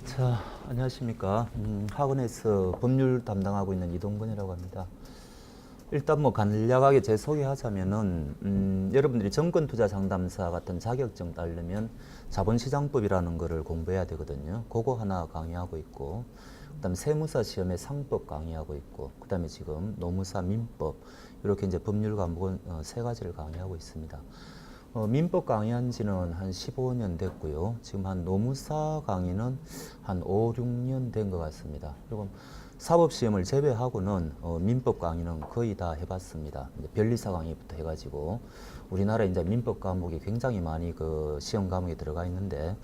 자, 안녕하십니까. 학원에서 법률 담당하고 있는 이동건이라고 합니다. 일단 뭐 간략하게 제 소개하자면은 여러분들이 정권투자상담사 같은 자격증 따려면 자본시장법이라는 거를 공부해야 되거든요. 그거 하나 강의하고 있고, 그다음에 세무사 시험에 상법 강의하고 있고, 그다음에 지금 노무사 민법 이렇게 이제 법률 과목은 세 가지를 강의하고 있습니다. 민법 강의한 지는 한 15년 됐고요. 지금 한 노무사 강의는 한 5, 6년 된 것 같습니다. 그리고 사법시험을 제외하고는 민법 강의는 거의 다 해봤습니다. 이제 변리사 강의부터 해가지고 우리나라 이제 민법 과목이 굉장히 많이 그 시험 과목에 들어가 있는데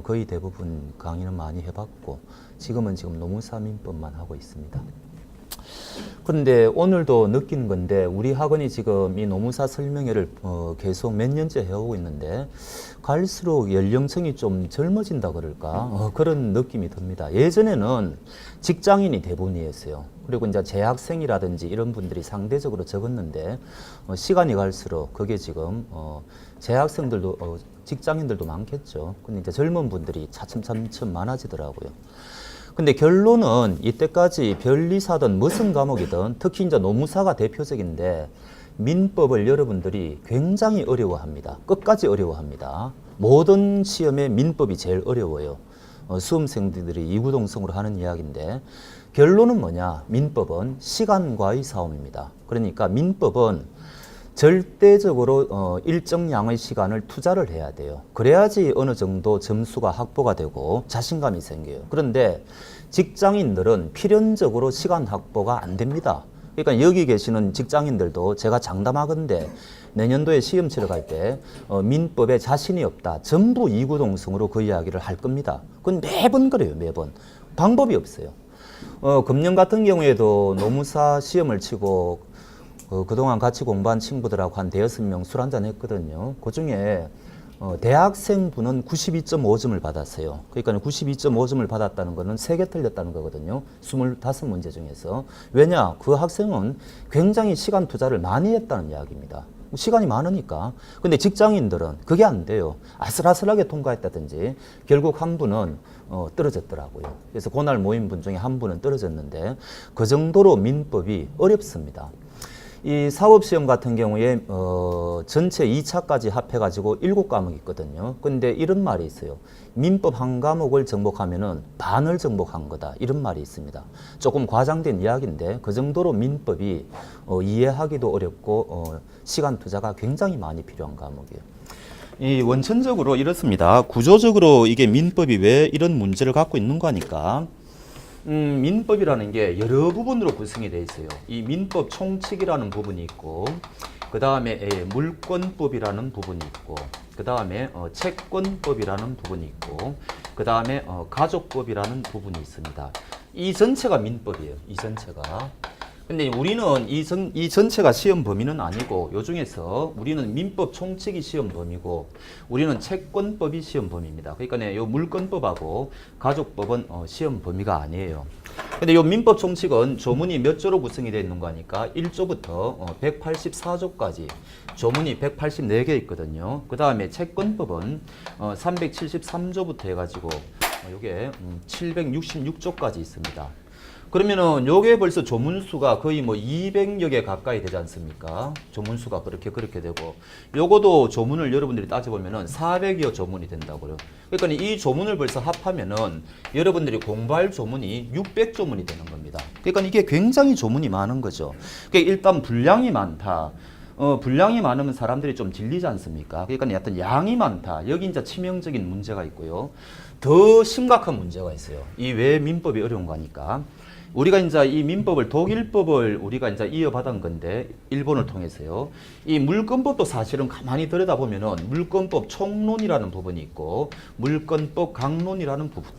거의 대부분 강의는 많이 해봤고 지금 노무사 민법만 하고 있습니다. 그런데 오늘도 느끼는 건데 우리 학원이 지금 이 노무사 설명회를 계속 몇 년째 해오고 있는데 갈수록 연령층이 좀 젊어진다 그럴까 그런 느낌이 듭니다. 예전에는 직장인이 대부분이었어요. 그리고 이제 재학생이라든지 이런 분들이 상대적으로 적었는데 시간이 갈수록 그게 지금 재학생들도 직장인들도 많겠죠. 근데 이제 젊은 분들이 차츰 많아지더라고요. 근데 결론은 이때까지 변리사든 무슨 과목이든 특히 이제 노무사가 대표적인데 민법을 여러분들이 굉장히 어려워합니다. 끝까지 어려워합니다. 모든 시험에 민법이 제일 어려워요. 수험생들이 이구동성으로 하는 이야기인데 결론은 뭐냐? 민법은 시간과의 싸움입니다. 그러니까 민법은 절대적으로 일정량의 시간을 투자를 해야 돼요. 그래야지 어느 정도 점수가 확보가 되고 자신감이 생겨요. 그런데 직장인들은 필연적으로 시간 확보가 안 됩니다. 그러니까 여기 계시는 직장인들도 제가 장담하건대 내년도에 시험 치러 갈 때 민법에 자신이 없다. 전부 이구동성으로 그 이야기를 할 겁니다. 그건 매번 그래요. 매번. 방법이 없어요. 금년 같은 경우에도 노무사 시험을 치고 그동안 같이 공부한 친구들하고 한 대여섯 명 술 한잔 했거든요. 그 중에 대학생분은 92.5점을 받았어요. 그러니까 92.5점을 받았다는 거는 3개 틀렸다는 거거든요. 25문제 중에서. 왜냐? 그 학생은 굉장히 시간 투자를 많이 했다는 이야기입니다. 시간이 많으니까. 근데 직장인들은 그게 안 돼요. 아슬아슬하게 통과했다든지 결국 한 분은 떨어졌더라고요. 그래서 그날 모인 분 중에 한 분은 떨어졌는데 그 정도로 민법이 어렵습니다. 이 사법시험 같은 경우에 전체 2차까지 합해가지고 7과목이 있거든요. 근데 이런 말이 있어요. 민법 한 과목을 정복하면은 반을 정복한 거다. 이런 말이 있습니다. 조금 과장된 이야기인데 그 정도로 민법이 이해하기도 어렵고 시간 투자가 굉장히 많이 필요한 과목이에요. 이 원천적으로 이렇습니다. 구조적으로 이게 민법이 왜 이런 문제를 갖고 있는 거니까 민법이라는 게 여러 부분으로 구성이 되어 있어요. 이 민법 총칙이라는 부분이 있고, 그 다음에 물권법이라는 부분이 있고, 그 다음에 채권법이라는 부분이 있고, 그 다음에 가족법이라는 부분이 있습니다. 이 전체가 민법이에요. 이 전체가. 근데 우리는 이 전체가 시험 범위는 아니고 요 중에서 우리는 민법 총칙이 시험 범위고 우리는 채권법이 시험 범위입니다. 그러니까 요 물권법하고 가족법은 시험 범위가 아니에요. 근데 요 민법 총칙은 조문이 몇 조로 구성이 되어 있는 거니까 1조부터 184조까지 조문이 184개 있거든요. 그 다음에 채권법은 373조부터 해가지고 요게 766조까지 있습니다. 그러면은 요게 벌써 조문수가 거의 뭐 200여 개 가까이 되지 않습니까? 조문수가 그렇게 되고 요거도 조문을 여러분들이 따져보면은 400여 조문이 된다고요. 그러니까 이 조문을 벌써 합하면은 여러분들이 공부할 조문이 600조문이 되는 겁니다. 그러니까 이게 굉장히 조문이 많은 거죠. 그러니까 일단 분량이 많다. 분량이 많으면 사람들이 좀 질리지 않습니까? 그러니까 어떤 양이 많다. 여기 이제 치명적인 문제가 있고요. 더 심각한 문제가 있어요. 이 왜 민법이 어려운 거니까. 우리가 이제 이 민법을 독일법을 우리가 이제 이어받은 건데 일본을 통해서요. 이 물권법도 사실은 가만히 들여다보면은 물권법 총론이라는 부분이 있고 물권법 강론이라는 부분.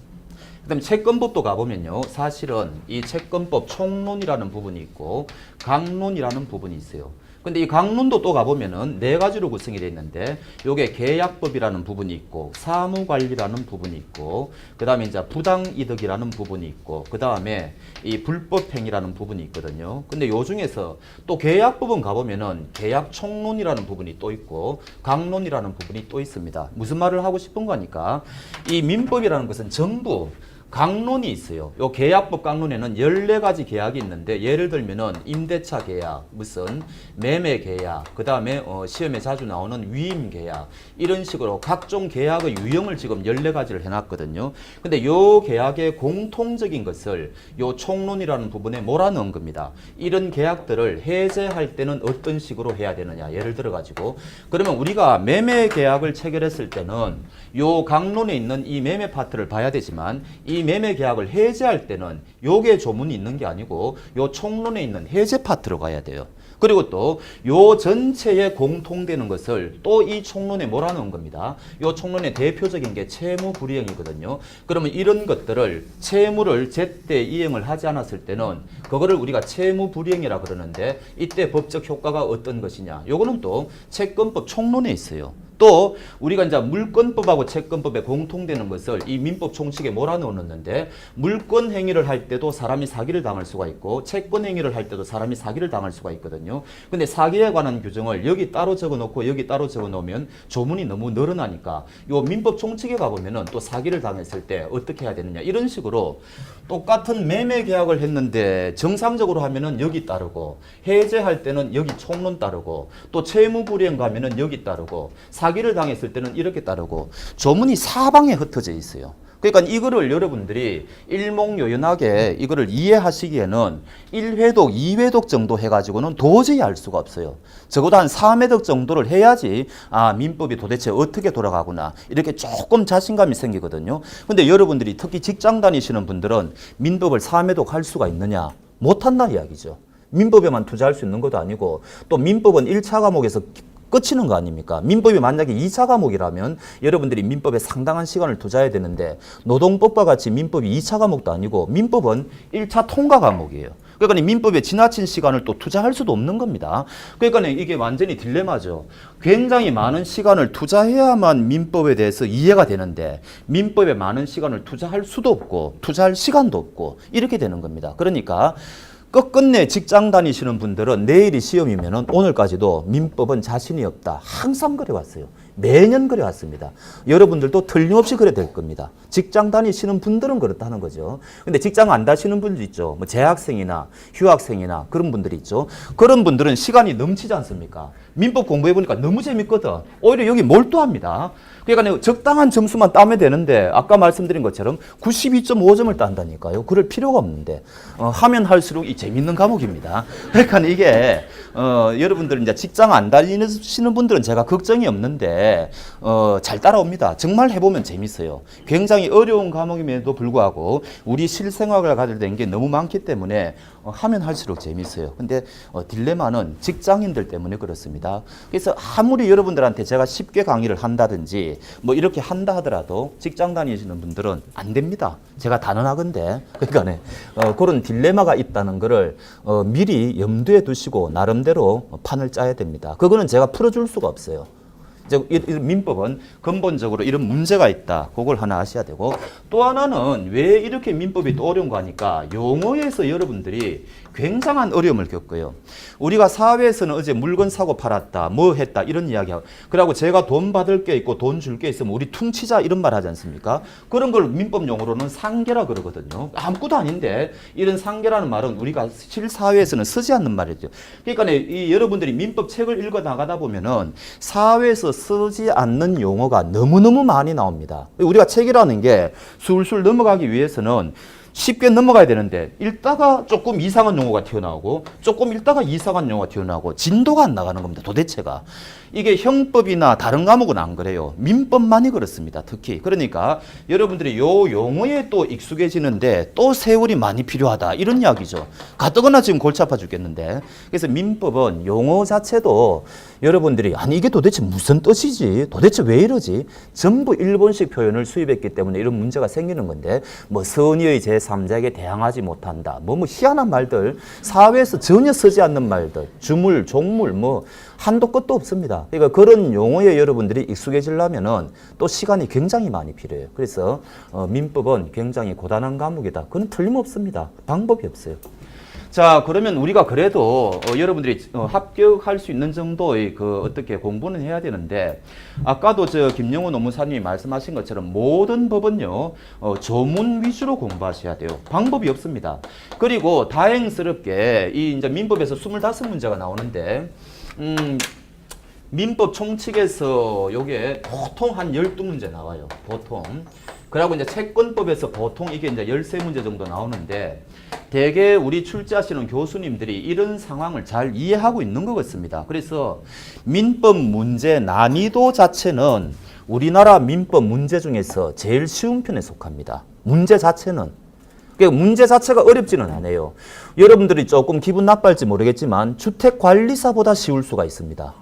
그다음에 채권법도 가보면요. 사실은 이 채권법 총론이라는 부분이 있고 강론이라는 부분이 있어요. 근데 이 강론도 또 가보면은 4가지로 구성이 되어 있는데 요게 계약법이라는 부분이 있고 사무관리라는 부분이 있고 그 다음에 이제 부당이득이라는 부분이 있고 그 다음에 이 불법행위라는 부분이 있거든요. 근데 요 중에서 또 계약법은 가보면은 계약총론이라는 부분이 또 있고 강론이라는 부분이 또 있습니다. 무슨 말을 하고 싶은 거니까 이 민법이라는 것은 전부 강론이 있어요. 요 계약법 강론에는 14가지 계약이 있는데 예를 들면은 임대차 계약, 무슨 매매 계약, 그다음에 시험에 자주 나오는 위임 계약 이런 식으로 각종 계약의 유형을 지금 14가지를 해 놨거든요. 근데 요 계약의 공통적인 것을 요 총론이라는 부분에 몰아넣은 겁니다. 이런 계약들을 해제할 때는 어떤 식으로 해야 되느냐. 예를 들어 가지고 그러면 우리가 매매 계약을 체결했을 때는 요 강론에 있는 이 매매 파트를 봐야 되지만 이 매매 계약을 해제할 때는 요게 조문이 있는 게 아니고 요 총론에 있는 해제 파트로 가야 돼요. 그리고 또 요 전체에 공통되는 것을 또 이 총론에 몰아넣은 겁니다. 요 총론의 대표적인 게 채무 불이행이거든요. 그러면 이런 것들을 채무를 제때 이행을 하지 않았을 때는 그거를 우리가 채무 불이행이라 그러는데 이때 법적 효과가 어떤 것이냐. 요거는 또 채권법 총론에 있어요. 또 우리가 이제 물권법하고 채권법에 공통되는 것을 이 민법 총칙에 몰아넣었는데 물권 행위를 할 때도 사람이 사기를 당할 수가 있고 채권 행위를 할 때도 사람이 사기를 당할 수가 있거든요. 근데 사기에 관한 규정을 여기 따로 적어놓고 여기 따로 적어놓으면 조문이 너무 늘어나니까 요 민법 총칙에 가보면은 또 사기를 당했을 때 어떻게 해야 되느냐 이런 식으로 똑같은 매매 계약을 했는데 정상적으로 하면은 여기 따르고 해제할 때는 여기 총론 따르고 또 채무 불이행 가면은 여기 따르고 사기를 당했을 때는 이렇게 따르고 조문이 사방에 흩어져 있어요. 그러니까 이거를 여러분들이 일목요연하게 이거를 이해하시기에는 1회독, 2회독 정도 해가지고는 도저히 알 수가 없어요. 적어도 한 3회독 정도를 해야지 아 민법이 도대체 어떻게 돌아가구나 이렇게 조금 자신감이 생기거든요. 근데 여러분들이 특히 직장 다니시는 분들은 민법을 3회독 할 수가 있느냐? 못한다 이야기죠. 민법에만 투자할 수 있는 것도 아니고 또 민법은 1차 과목에서 끝이는 거 아닙니까? 민법이 만약에 2차 과목이라면 여러분들이 민법에 상당한 시간을 투자해야 되는데 노동법과 같이 민법이 2차 과목도 아니고 민법은 1차 통과 과목이에요. 그러니까 민법에 지나친 시간을 또 투자할 수도 없는 겁니다. 그러니까 이게 완전히 딜레마죠. 굉장히 많은 시간을 투자해야만 민법에 대해서 이해가 되는데 민법에 많은 시간을 투자할 수도 없고 투자할 시간도 없고 이렇게 되는 겁니다. 그러니까 끝끝내 직장 다니시는 분들은 내일이 시험이면 오늘까지도 민법은 자신이 없다. 항상 그래왔어요. 매년 그래왔습니다. 여러분들도 틀림없이 그래 될 겁니다. 직장 다니시는 분들은 그렇다는 거죠. 근데 직장 안 다니시는 분들 있죠. 뭐 재학생이나 휴학생이나 그런 분들이 있죠. 그런 분들은 시간이 넘치지 않습니까? 민법 공부해보니까 너무 재밌거든. 오히려 여기 몰두합니다. 그러니까 적당한 점수만 따면 되는데 아까 말씀드린 것처럼 92.5점을 딴다니까요. 그럴 필요가 없는데 하면 할수록 이 재밌는 과목입니다. 그러니까 이게 여러분들 이제 직장 안 다니시는 분들은 제가 걱정이 없는데 잘 따라옵니다. 정말 해보면 재밌어요. 굉장히 어려운 과목임에도 불구하고 우리 실생활을 가질 게 너무 많기 때문에 하면 할수록 재밌어요. 근데 딜레마는 직장인들 때문에 그렇습니다. 그래서 아무리 여러분들한테 제가 쉽게 강의를 한다든지 뭐 이렇게 한다 하더라도 직장 다니시는 분들은 안 됩니다. 제가 단언하건데 그러니까 그런 딜레마가 있다는 거를 미리 염두에 두시고 나름대로 판을 짜야 됩니다. 그거는 제가 풀어줄 수가 없어요. 이 민법은 근본적으로 이런 문제가 있다. 그걸 하나 아셔야 되고 또 하나는 왜 이렇게 민법이 또 어려운 거 하니까 용어에서 여러분들이 굉장한 어려움을 겪어요. 우리가 사회에서는 어제 물건 사고 팔았다, 뭐 했다 이런 이야기하고 그러고 제가 돈 받을 게 있고 돈 줄 게 있으면 우리 퉁치자 이런 말 하지 않습니까? 그런 걸 민법 용어로는 상계라 그러거든요. 아무것도 아닌데 이런 상계라는 말은 우리가 실사회에서는 쓰지 않는 말이죠. 그러니까 이 여러분들이 민법 책을 읽어 나가다 보면은 사회에서 쓰지 않는 용어가 너무너무 많이 나옵니다. 우리가 책이라는 게 술술 넘어가기 위해서는 쉽게 넘어가야 되는데 읽다가 조금 이상한 용어가 튀어나오고 조금 읽다가 이상한 용어가 튀어나오고 진도가 안 나가는 겁니다. 도대체가. 이게 형법이나 다른 과목은 안 그래요. 민법만이 그렇습니다. 특히. 그러니까 여러분들이 요 용어에 또 익숙해지는데 또 세월이 많이 필요하다. 이런 이야기죠. 가뜩이나 지금 골치 아파 죽겠는데. 그래서 민법은 용어 자체도 여러분들이 아니 이게 도대체 무슨 뜻이지? 도대체 왜 이러지? 전부 일본식 표현을 수입했기 때문에 이런 문제가 생기는 건데 뭐 선의의 제3자에게 대항하지 못한다. 뭐 희한한 말들 사회에서 전혀 쓰지 않는 말들 주물, 종물 뭐 한도 끝도 없습니다. 그러니까 그런 용어에 여러분들이 익숙해지려면은 또 시간이 굉장히 많이 필요해요. 그래서 민법은 굉장히 고단한 과목이다. 그건 틀림없습니다. 방법이 없어요. 자, 그러면 우리가 그래도 여러분들이 합격할 수 있는 정도의 그 어떻게 공부는 해야 되는데, 아까도 저 김영호 노무사님이 말씀하신 것처럼 모든 법은요 조문 위주로 공부하셔야 돼요. 방법이 없습니다. 그리고 다행스럽게 이 이제 민법에서 25문제가 나오는데 민법 총칙에서 요게 보통 한 12문제 나와요. 보통. 그리고 이제 채권법에서 보통 이게 이제 13문제 정도 나오는데, 대개 우리 출제하시는 교수님들이 이런 상황을 잘 이해하고 있는 것 같습니다. 그래서 민법 문제 난이도 자체는 우리나라 민법 문제 중에서 제일 쉬운 편에 속합니다. 문제 자체는. 그러니까 문제 자체가 어렵지는 않아요. 여러분들이 조금 기분 나빠할지 모르겠지만 주택관리사보다 쉬울 수가 있습니다.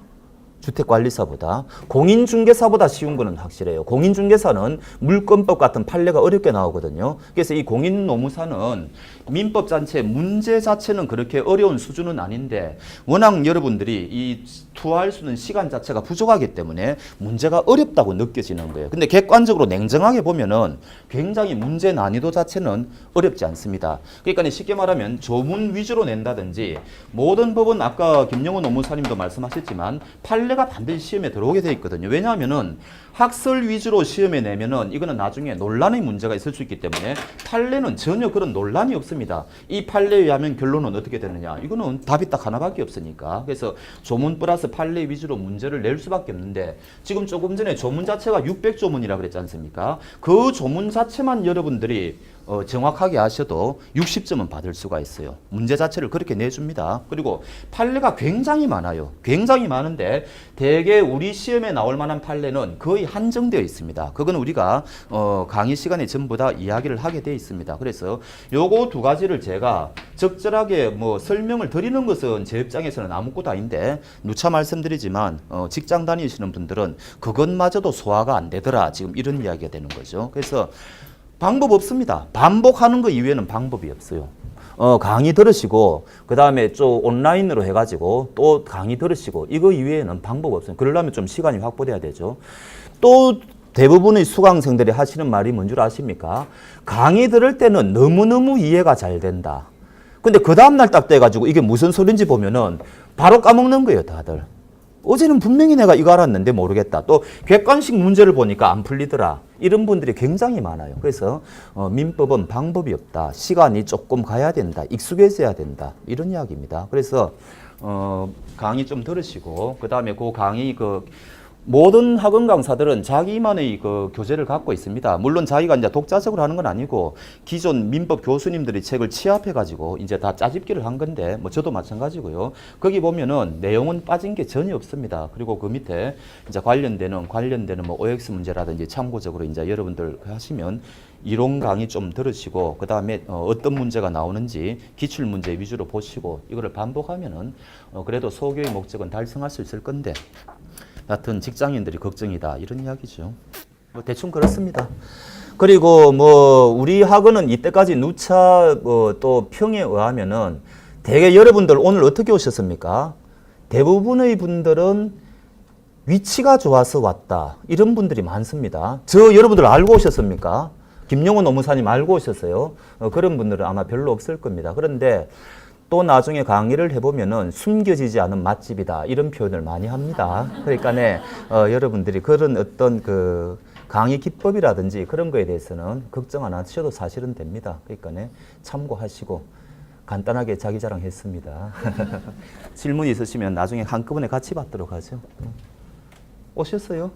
주택관리사보다. 공인중개사보다 쉬운 거는 확실해요. 공인중개사는 물권법 같은 판례가 어렵게 나오거든요. 그래서 이 공인노무사는 민법 자체 문제 자체는 그렇게 어려운 수준은 아닌데, 워낙 여러분들이 이 투하할 수 있는 시간 자체가 부족하기 때문에 문제가 어렵다고 느껴지는 거예요. 근데 객관적으로 냉정하게 보면은 굉장히 문제 난이도 자체는 어렵지 않습니다. 그러니까 쉽게 말하면 조문 위주로 낸다든지, 모든 법은 아까 김영호 노무사님도 말씀하셨지만 판례가 반드시 시험에 들어오게 돼 있거든요. 왜냐하면은 학설 위주로 시험에 내면은 이거는 나중에 논란의 문제가 있을 수 있기 때문에 판례는 전혀 그런 논란이 없습니다. 이 판례에 의하면 결론은 어떻게 되느냐? 이거는 답이 딱 하나밖에 없으니까. 그래서 조문 플러스 판례 위주로 문제를 낼 수밖에 없는데, 지금 조금 전에 조문 자체가 600조문이라 그랬지 않습니까? 그 조문 자체만 여러분들이 정확하게 하셔도 60점은 받을 수가 있어요. 문제 자체를 그렇게 내줍니다. 그리고 판례가 굉장히 많아요. 굉장히 많은데 대개 우리 시험에 나올 만한 판례는 거의 한정되어 있습니다. 그건 우리가 강의 시간에 전부 다 이야기를 하게 되어 있습니다. 그래서 요거 두 가지를 제가 적절하게 뭐 설명을 드리는 것은 제 입장에서는 아무것도 아닌데, 누차 말씀드리지만 직장 다니시는 분들은 그것마저도 소화가 안 되더라, 지금 이런 이야기가 되는 거죠. 그래서 방법 없습니다. 반복하는 거 이외에는 방법이 없어요. 강의 들으시고 그 다음에 좀 온라인으로 해가지고 또 강의 들으시고, 이거 이외에는 방법 없어요. 그러려면 좀 시간이 확보돼야 되죠. 또 대부분의 수강생들이 하시는 말이 뭔 줄 아십니까? 강의 들을 때는 너무너무 이해가 잘 된다. 근데 그 다음날 딱 돼가지고 이게 무슨 소린지 보면은 바로 까먹는 거예요, 다들. 어제는 분명히 내가 이거 알았는데 모르겠다. 또 객관식 문제를 보니까 안 풀리더라. 이런 분들이 굉장히 많아요. 그래서 민법은 방법이 없다. 시간이 조금 가야 된다. 익숙해져야 된다. 이런 이야기입니다. 그래서 강의 좀 들으시고, 그 다음에 그 강의 모든 학원 강사들은 자기만의 그 교재를 갖고 있습니다. 물론 자기가 이제 독자적으로 하는 건 아니고 기존 민법 교수님들이 책을 취합해 가지고 이제 다 짜집기를 한 건데, 뭐 저도 마찬가지고요. 거기 보면은 내용은 빠진 게 전혀 없습니다. 그리고 그 밑에 이제 관련되는 뭐 OX 문제라든지 참고적으로 이제 여러분들 하시면 이론 강의 좀 들으시고, 그 다음에 어떤 문제가 나오는지 기출 문제 위주로 보시고, 이거를 반복하면은 그래도 소교의 목적은 달성할 수 있을 건데, 같은 직장인들이 걱정이다, 이런 이야기죠. 뭐 대충 그렇습니다. 그리고 뭐 우리 학원은 이때까지 누차 또 평에 의하면은 대개 여러분들 오늘 어떻게 오셨습니까? 대부분의 분들은 위치가 좋아서 왔다, 이런 분들이 많습니다. 저 여러분들 알고 오셨습니까? 김영호 노무사님 알고 오셨어요? 그런 분들은 아마 별로 없을 겁니다. 그런데 또 나중에 강의를 해보면은 숨겨지지 않은 맛집이다, 이런 표현을 많이 합니다. 그러니까 여러분들이 그런 어떤 그 강의 기법이라든지 그런 거에 대해서는 걱정 안 하셔도 사실은 됩니다. 그러니까 참고하시고 간단하게 자기 자랑했습니다. 질문 있으시면 나중에 한꺼번에 같이 받도록 하죠. 오셨어요?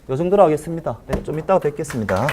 요 정도로 하겠습니다. 네, 좀 이따가 뵙겠습니다.